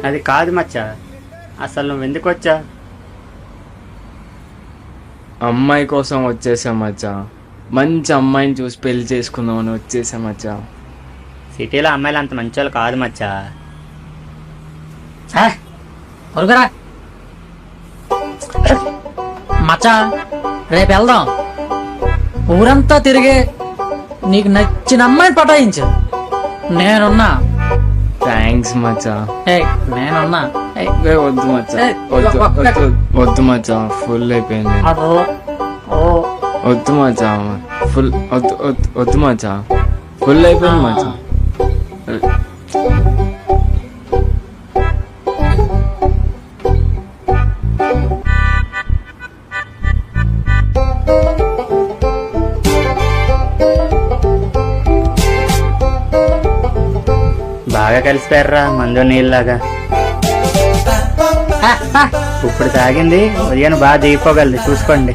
అది కాదు మచ్చా, అసలు నువ్వు ఎందుకు వచ్చా? అమ్మాయి కోసం వచ్చేసా మచ్చా. మంచి అమ్మాయిని చూసి పెళ్లి చేసుకుందామని వచ్చేసా మచ్చా. సిటీలో అమ్మాయిలు అంత మంచి వాళ్ళు కాదు మచ్చా. కొడుకురా మచ్చా, రేపు వెళ్దాం. ఊరంతా తిరిగి నీకు నచ్చిన అమ్మాయిని పటాయించు. నేనున్నా. థ్యాంక్స్ మచ్చా. నేనున్నా. వద్దు మచ్చా, వద్దు మచ్చా, ఫుల్ అయిపోయింది. వద్దు మచ్చా, ఫుల్ వద్దు మచ్చా, ఫుల్ అయిపోయింది మచ్చా. బాగా కలిసిపోయారా మందు నీళ్ళలాగా. ఇప్పుడు తాగింది ఉదయం బాగా దిగిపోగలదు, చూసుకోండి.